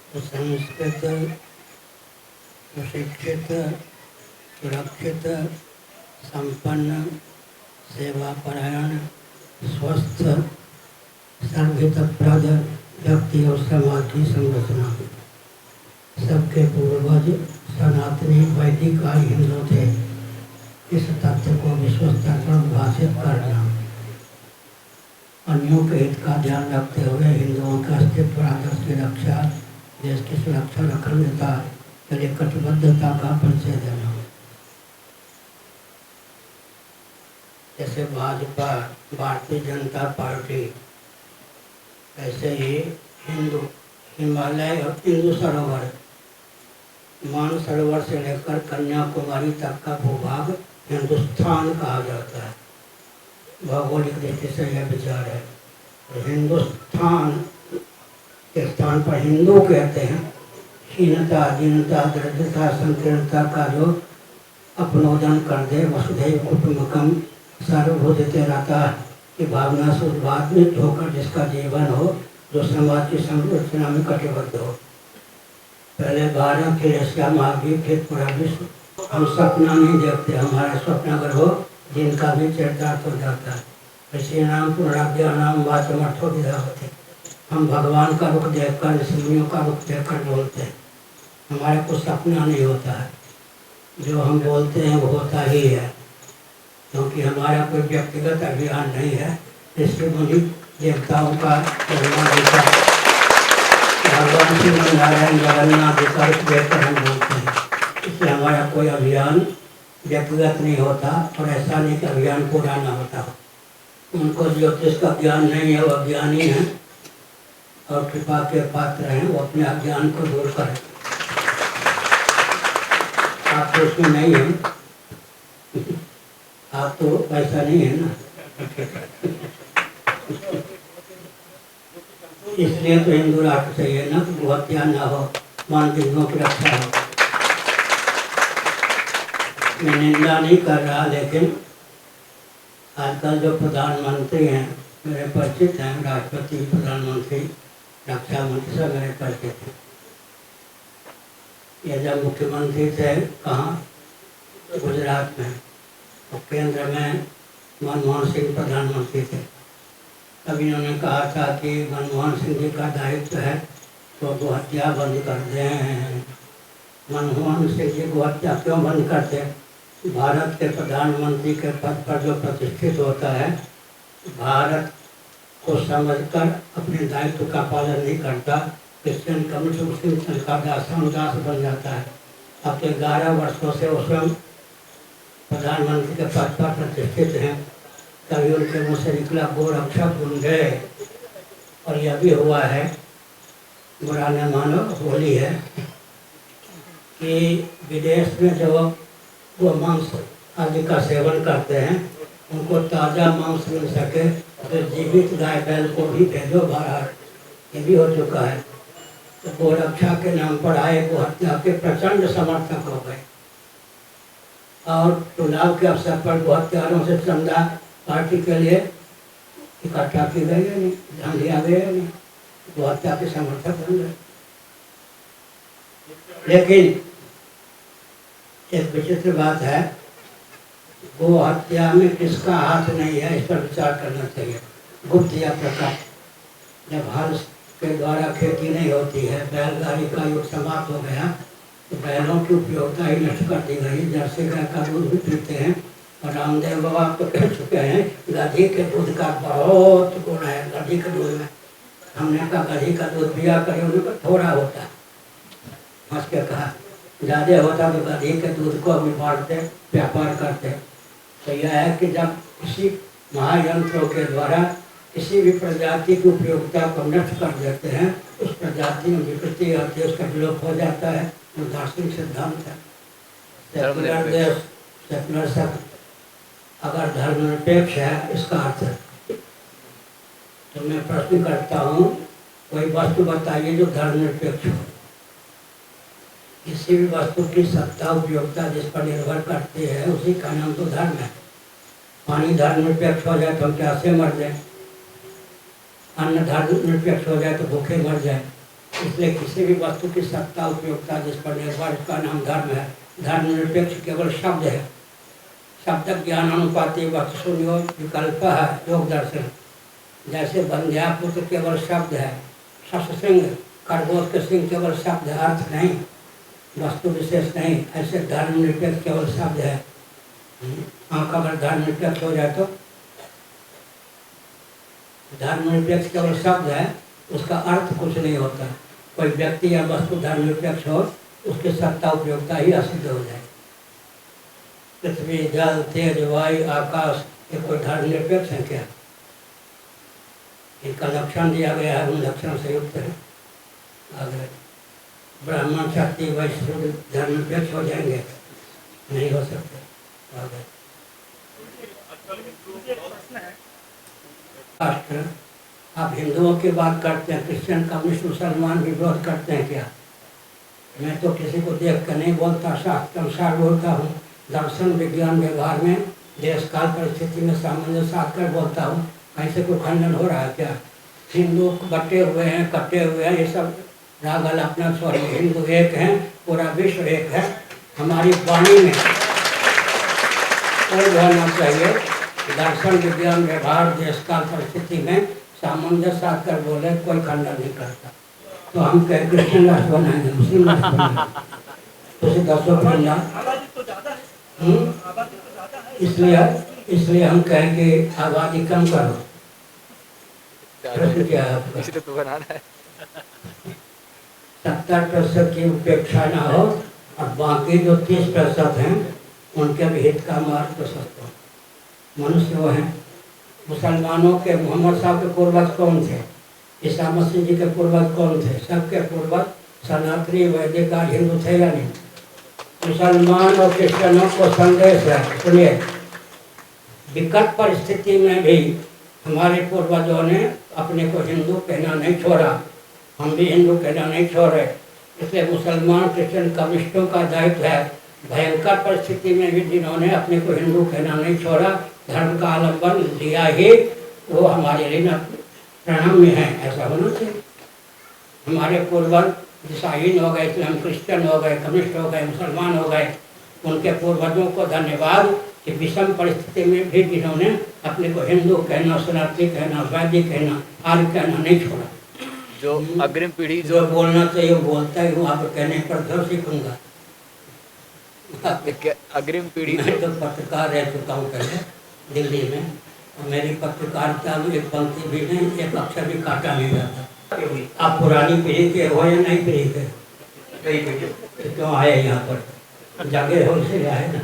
संस्कृत, सुशिक्षित, सुरक्षित, संपन्न, सेवापरायण, स्वस्थ, सर्वहितप्रद व्यक्ति और समाज की संरचना। सबके पूर्वज सनातनी वैदिक आदि हिंदू थे। इस तथ्य को विश्व स्तर पर उद्भाषित करना, अन्यों के हित का ध्यान रखते हुए हिंदुओं के अस्तित्व आदर्श की रक्षा, देश की सुरक्षा और अखंडता के लिए कटिबद्धता का परिचय देना। जैसे भाजपा, भारतीय जनता पार्टी, ऐसे ही हिंदू हिमालय और हिंदू सरोवर, मानसरोवर से लेकर कन्याकुमारी तक का भूभाग हिंदुस्तान कहा जाता है। भौगोलिक दृष्टि से यह विचार है। हिंदुस्तान के स्थान पर हिंदू कहते हैं। हीनता, दीनता, दरिद्रता, संकीर्णता का जो अपनोदन कर दे, वसुधैव कुटुंबकम सर्वभूतिते रहता की भावना से उद्भावित होकर जिसका जीवन हो, जो समाज की संरचना में कटिबद्ध हो। पहले भारत, फिर एशिया महाद्वीप, फिर पूरा विश्व। हम सपना नहीं देखते, हमारा स्वप्न अगर हो जिनका भी चरितार्थ हो जाता है। श्री नाम पुनराज्ञा नाम वाचमर्थो विधा होते। हम भगवान का रुख देखकर, ऋषियों का रुख देखकर बोलते हैं। हमारे को सपना नहीं होता है, जो हम बोलते हैं वो होता ही है, क्योंकि हमारा कोई व्यक्तिगत अभियान नहीं है। ऋषि मुनि देवताओं का भगवान श्री नारायण जगन्नाथ जी का देखकर हम बोलते हैं। इसलिए हमारा कोई अभियान व्यक्तिगत नहीं होता, और ऐसा नहीं कि अभियान पूरा ना होता हो। उनको ज्योतिष का ज्ञान नहीं है, वो अज्ञानी हैं और कृपा के पात्र हैं, वो अपने अज्ञान को दूर करें। आप तो उसमें नहीं हैं, आप तो ऐसा नहीं है ना। इसलिए तो हिंदू राष्ट्र चाहिए ना, कि हत्या ना हो, मान बिंदुओं की रक्षा हो। मैं निंदा नहीं कर रहा, लेकिन आजकल जो प्रधानमंत्री हैं मेरे परिचित हैं, राष्ट्रपति, प्रधानमंत्री, रक्षा मंत्री सब मेरे परिचित हैं। ये जब मुख्यमंत्री थे कहाँ, गुजरात में, और केंद्र में मनमोहन सिंह प्रधानमंत्री थे। तब इन्होंने कहा था कि मनमोहन सिंह जी का दायित्व है तो गोहत्या बंद कर दें। मनमोहन सिंह जी गोहत्या क्यों बंद करते? भारत के प्रधानमंत्री के पद पर जो प्रतिष्ठित होता है, भारत को समझकर अपने दायित्व का पालन नहीं करता, क्रिश्चियन कम्युनिस्ट मुस्लिम संघ का दास बन जाता है। अब तो 11 वर्षों से वो स्वयं प्रधानमंत्री के पद पर प्रतिष्ठित हैं। कभी उनके मुँह से निकला गोरक्षक बन गए। और यह भी हुआ है, बुरा न मानो, होली है, कि विदेश में जो वो मांस आदि का सेवन करते हैं, उनको ताज़ा मांस मिल सके तो जीवित गाय बैल को भी भेजो बाहर। ये भी हो चुका है। तो गोरक्षा के नाम पर आए गोहत्या के प्रचंड समर्थक हो गए, और चुनाव के अवसर पर गोहत्यारों से चंदा पार्टी के लिए इकट्ठा की गई है, नहीं ध्यान दिया गया नहीं, गोहत्या के समर्थक बन गए। लेकिन एक विचित्र बात है, गो हत्या में किसका हाथ नहीं है, इस पर विचार करना चाहिए। गुप्त या प्रकट, जब हल के द्वारा खेती नहीं होती है, बैलगाड़ी का युग समाप्त हो गया, तो बैलों की उपयोगिता ही नष्ट कर दी गई। जर्सी गाय का दूध भी पीते हैं, और रामदेव बाबा तो कह चुके हैं गधी के दूध का बहुत गुण है। गधी के दूध में, हमने कहा गधी का दूध पिया करें, उन्होंने थोड़ा होता है, हंस के कहा, ज़्यादा होता तो गधी के दूध को भी बांटते, व्यापार करते। तो यह है कि जब किसी महायंत्रों के द्वारा किसी भी प्रजाति की उपयोगिता को नष्ट कर देते हैं, उस प्रजाति में विकृति आती है, उसका विलोप हो जाता है। वो दार्शनिक सिद्धांत है। सेकुलर देश, सेकुलर शब्द अगर धर्मनिरपेक्ष है, इसका अर्थ है। तो मैं प्रश्न करता हूँ, कोई वस्तु बताइए जो धर्मनिरपेक्ष हो। किसी भी वस्तु की सत्ता उपयोगिता जिस पर निर्भर करती है, उसी का नाम तो धर्म है। पानी धर्मनिरपेक्ष हो जाए तो हम प्यासे मर जाए, अन्न धर्मनिरपेक्ष हो जाए तो भूखे मर जाए, इसलिए किसी भी वस्तु की सत्ता उपयोगिता जिस पर निर्भर, उसका नाम धर्म है। धर्मनिरपेक्ष केवल शब्द है, शब्द ज्ञान अनुपाति वस्तुशून्य विकल्प है योग दर्शन। जैसे बंध्यापुत्र केवल शब्द है, शस्त्र सिंह खरगोश के सिंह केवल शब्द है, अर्थ नहीं, वस्तु विशेष नहीं। ऐसे धर्मनिरपेक्ष केवल शब्द है। आँख अगर धर्मनिरपेक्ष हो जाए तो धर्मनिरपेक्ष केवल शब्द है, उसका अर्थ कुछ नहीं होता। कोई व्यक्ति या वस्तु धर्मनिरपेक्ष हो, उसकी सत्ता उपयोगिता ही असिद्ध हो जाए। पृथ्वी, जल, तेज, वायु, आकाश, ये कोई धर्मनिरपेक्ष है क्या? इनका लक्षण दिया गया है, उन लक्षण से युक्त है। अगर ब्राह्मण क्षत्रिय वैश्य धर्मनिरपेक्ष हो जाएंगे? नहीं हो सकते। राष्ट्र, आप हिंदुओं की बात करते हैं, क्रिश्चियन, कम्युनिस्ट, मुसलमान भी विरोध करते हैं क्या? मैं तो किसी को देख कर नहीं बोलता, शास्त्र अनुसार बोलता हूँ। दर्शन, विज्ञान, व्यवहार में देश काल परिस्थिति में सामंजस्य साध कर बोलता हूँ। ऐसे कोई खंडन हो रहा है क्या? हिंदू बटे हुए हैं, कटे हुए हैं, ये सब रागल अपना स्वर। हिंदू एक हैं, पूरा विश्व एक है। हमारी वाणी में कोई होना चाहिए, दर्शन, विज्ञान, व्यवहार, देश काल परिस्थिति में सामंजस्य साध कर बोले, कोई खंडन नहीं करता। तो हम कह क्रिश्चियन राष्ट्र बनाएंगे, मुस्लिम राष्ट्र बनाएंगे, तो उसे 10 इसलिए हम कहेंगे आबादी कम करो। प्रश्न क्या है आपका? 70% की उपेक्षा ना हो और बाकी जो 30% हैं उनके भी हित का मार्ग प्रशस्त हो। मनुष्य वो हैं। मुसलमानों के मोहम्मद साहब के पूर्वज कौन थे? ईसा मसीह जी के पूर्वज कौन थे? सबके पूर्वज सनातनी वैदिक हिंदू थे या नहीं? मुसलमान और क्रिश्चियनों को संदेश है, सुनिए, विकट परिस्थिति में भी हमारे पूर्वजों ने अपने को हिंदू कहना नहीं छोड़ा। हम भी हिंदू कहना नहीं छोड़े। इसलिए मुसलमान, क्रिश्चियन, कम्युनिस्टों का दायित्व है, भयंकर परिस्थिति में भी जिन्होंने अपने को हिंदू कहना नहीं छोड़ा, धर्म का आलम्बन लिया ही, वो हमारे लिए प्रणम्य है। ऐसा होना चाहिए। हमारे पूर्वज ईसाई हो गए, इस्लाम क्रिश्चियन हो गए, कम्युनिस्ट हो गए, मुसलमान हो गए, उनके पूर्वजों को धन्यवाद कि विषम परिस्थिति में भी जिन्होंने अपने को हिंदू कहना, सनातनी कहना, वैदिक कहना, आर्य कहना नहीं छोड़ा। जो अग्रिम पीढ़ी जो बोलना चाहिए बोलता ही हूँ, आप कहने पर तो सीखूंगा। अग्रिम पीढ़ी मैं तो पत्रकार रह चुका हूँ पहले दिल्ली में, और मेरी पत्रकारिता में एक पंक्ति भी नहीं, एक अक्षर भी काटा नहीं जाता। आप पुरानी पीढ़ी के हो या नई पीढ़ी के? तो क्यों आए यहाँ पर? जागे हो से आए ना।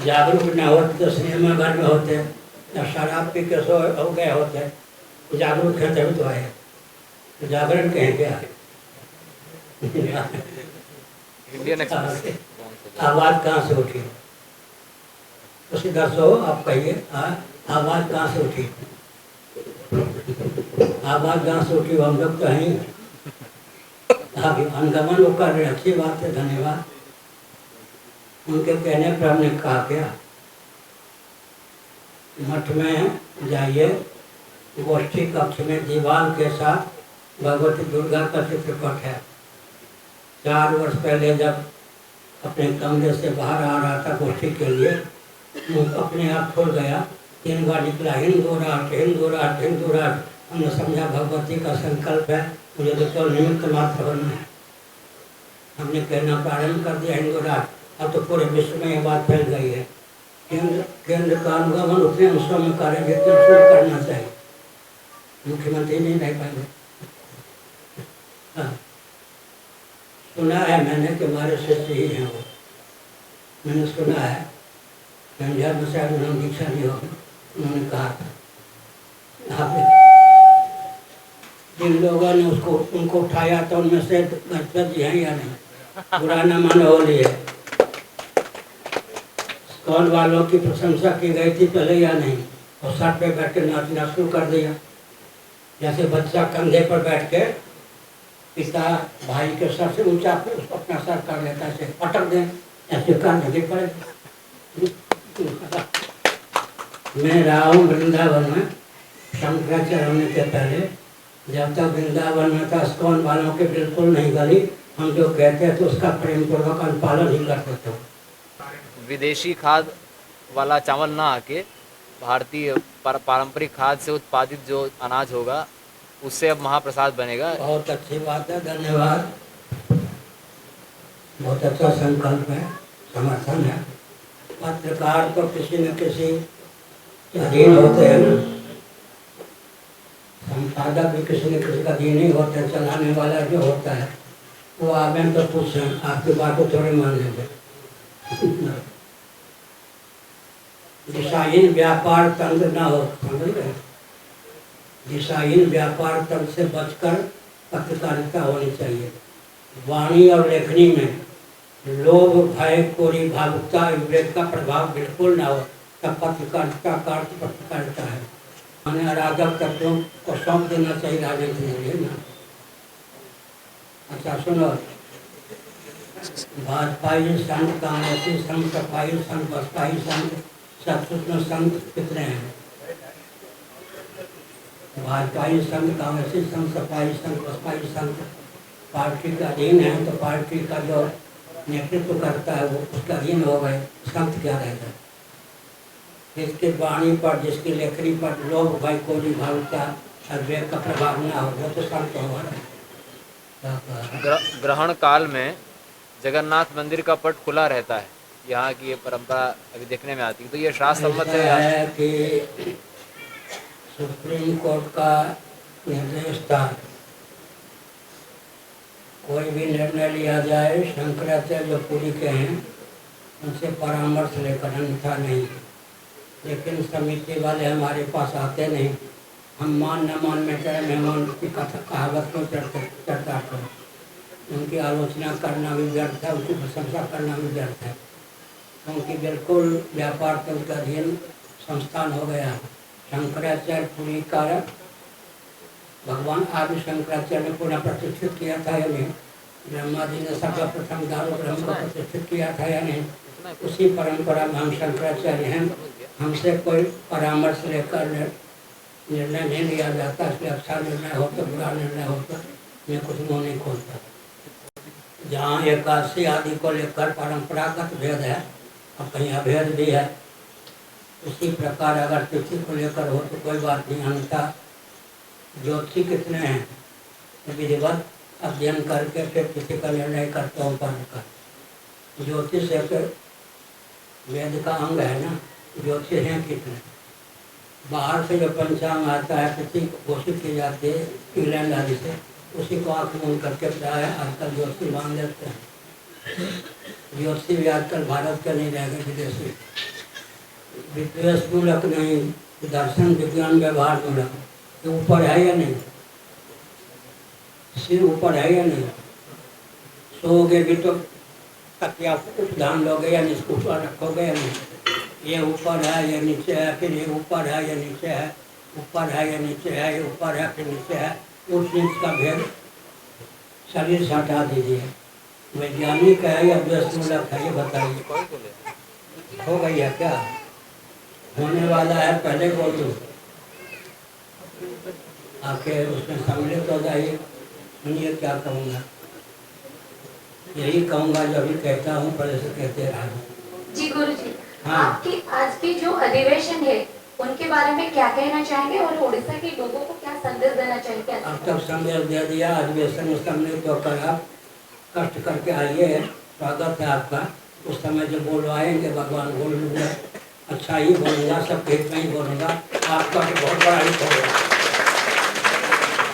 जागरूक न होते तो सिनेमा घर में होते, या शराब पी के सो हो गए होते। जागरूक है तभी तो आए। तो जागरण कहें क्या? इंडियन एक्सप्रेस आवाज कहाँ से उठी? उसी दर्शो आप कहिए, आवाज कहाँ से उठी? आवाज कहाँ से उठी? हम लोग तो हैं, अनुगमन वो कर रहे, अच्छी बात है, धन्यवाद। उनके कहने पर हमने कहा क्या, मठ में जाइए, गोष्ठी कक्ष में दीवार के साथ भगवती दुर्गा का चित्रपट है। 4 वर्ष पहले जब अपने कमरे से बाहर आ रहा था गोष्ठी के लिए, अपने आप खुल गया, 3 बार निकला, हिंदू राष्ट्र, हिंदू राष्ट्र, हिंदू राष्ट्र। हमने समझा भगवती का संकल्प है, मुझे तो केवल निमित्त मात्र होना है। हमने कहना प्रारंभ कर दिया हिंदू राष्ट्र। अब तो पूरे विश्व में यह बात फैल गई है। केंद्र का अनुगमन उतने अंशों में कार्य जितने उसमें करना चाहिए। मुख्यमंत्री नहीं रह पाएंगे। हाँ, सुना है मैंने कि हमारे शिष्य ही हैं वो, मैंने सुना है। झंझार में शायद उन्होंने दीक्षा ली हो, उन्होंने कहा था यहाँ पे जिन लोगों ने उनको उठाया था उनमें से गणपत जी हैं या नहीं? बुरा न मानो होली है। स्कॉल वालों की प्रशंसा की गई थी पहले या नहीं? और सर पे बैठ के नाचना शुरू कर दिया। जैसे बच्चा कंधे पर बैठ के पिता भाई के सर से ऊंचा अपना सर कर लेता है, पटक दें, ऐसे करने के पड़े। मैं रहा हूँ वृंदावन में, शंकराचार्य होने के पहले जब तक वृंदावन में था इस्कॉन वालों के बिल्कुल नहीं गली, हम जो कहते हैं तो उसका प्रेम पूर्वक अनुपालन ही करते थे। विदेशी खाद वाला चावल ना आके भारतीय पारंपरिक खाद से उत्पादित जो अनाज होगा उससे अब महाप्रसाद बनेगा। बहुत अच्छी बात है, धन्यवाद। बहुत अच्छा संकल्प है, समर्थन है। पत्रकार तो किसी न किसी अधीन होते हैं ना, संपादक भी किसी न किसी का अधीन ही होते हैं। चलाने वाला जो होता है वो आगे तो पूछें, आपकी बात को थोड़े मान लेंगे। दिशाहीन व्यापार तंत्र ना हो, समझ गए? दिशाहीन व्यापार तंत्र से बचकर पत्रकारिता होनी चाहिए। वाणी और लेखनी में लोभ, भय, कोरी, भावुकता, विवेक का प्रभाव बिल्कुल ना हो, तब पत्रकारिता का अर्थ पत्रकारिता है। हमें अराजक तत्वों को सौंप देना चाहिए राजनीति के लिए ना। अच्छा सुनो, भाजपाई संत, कांग्रेसी संत, सपाई संत, बसपाई संत, सतसुत संत कितने हैं? भाजपाई संत, कांग्रेसी संत, सपाई संत, बसपाई संत पार्टी का अधीन है, तो पार्टी का जो नेतृत्व करता है वो उसका अधीन हो गए, संत क्या रहेगा? जिसकी वाणी पर, जिसकी लेखनी पर लोभ, भय, कोरी, भावुकता, विवेक का प्रभाव ना हो, वो तो संत होगा ना। ग्रहण काल में जगन्नाथ मंदिर का पट खुला रहता है, यहाँ की ये परंपरा अभी देखने में आती है, तो ये शास्त्र सम्मत है कि सुप्रीम कोर्ट का निर्देश था, कोई भी निर्णय लिया जाए शंकराचार्य जो पूरी के हैं उनसे परामर्श लेकर, अन्यथा नहीं। लेकिन समिति वाले हमारे पास आते नहीं, हम मान न मान में करें, मेहमान की कथा कहावत को चर्चा करें, उनकी आलोचना करना भी व्यर्थ है, उनकी प्रशंसा करना भी व्यर्थ है, क्योंकि बिल्कुल व्यापार तंत्र का अधीन संस्थान हो गया है। शंकराचार्य पूरी कारक भगवान आदि शंकराचार्य ने पुनः प्रतिष्ठित किया था या नहीं? ब्रह्मा जी ने सर्वप्रथम दारू ब्रह्म को प्रतिष्ठित किया था या नहीं? उसी परंपरा में हम शंकराचार्य हैं, हमसे कोई परामर्श लेकर निर्णय नहीं लिया जाता, इसलिए अच्छा निर्णय हो तो बुरा निर्णय हो तो मैं कुछ मुँह नहीं खोलता। जहाँ एकादशी आदि को लेकर परंपरागत भेद है और कहीं अभेद भी है, उसी प्रकार अगर तिथि को लेकर हो तो कोई बात नहीं। अन्यथा ज्योतिषी कितने हैं, विधिवत अध्ययन करके फिर तिथि का निर्णय करता हूँ पर्व का। ज्योतिष एक वेद का अंग है ना, ज्योतिष हैं कितने? बाहर से जो पंचांग आता है, तिथि घोषित की जाती है इंग्लैंड आदि से, उसी को आँख मूंद करके प्राय आजकल ज्योतिषी मान लेते हैं। ज्योतिषी भी आजकल भारत के नहीं रह गए, विदेशी। विद्वेष मूलक नहीं, दर्शन विज्ञान व्यवहार मूलक। ये ऊपर है या नहीं? सिर ऊपर है या नहीं? सोओगे भी तो तकिया उपधान लोगे या नहीं, ऊपर रखोगे या नहीं? ये ऊपर है, ये नीचे है, फिर ये ऊपर है, ये नीचे है, ऊपर है, ये नीचे है, ये ऊपर है, फिर नीचे है। ऊंच नीच का भेद शरीर से हटा दीजिए। वैज्ञानिक है या द्वेषमूलक है, ये बताइए। हो गई है क्या? होने वाला है, पहले बोल दो, आके उसमें सम्मिलित हो जाइए। सुनिए क्या कहूँगा, यही कहूँगा जो अभी कहता हूँ, पहले से कहते रहा हूँ। जी गुरु जी, हाँ। आपकी आज की जो अधिवेशन है उनके बारे में क्या कहना चाहेंगे और उड़ीसा के लोगों को क्या संदेश देना चाहेंगे? अब तक संदेश दे दिया, अधिवेशन में सम्मिलित होकर आप कष्ट करके आइए, स्वागत है आपका। उस समय जो बोलवाएंगे भगवान बोल लूँगा, अच्छा ही बोलूँगा, सब हित में ही बोलूँगा। आपका तो बहुत बड़ा हित होगा।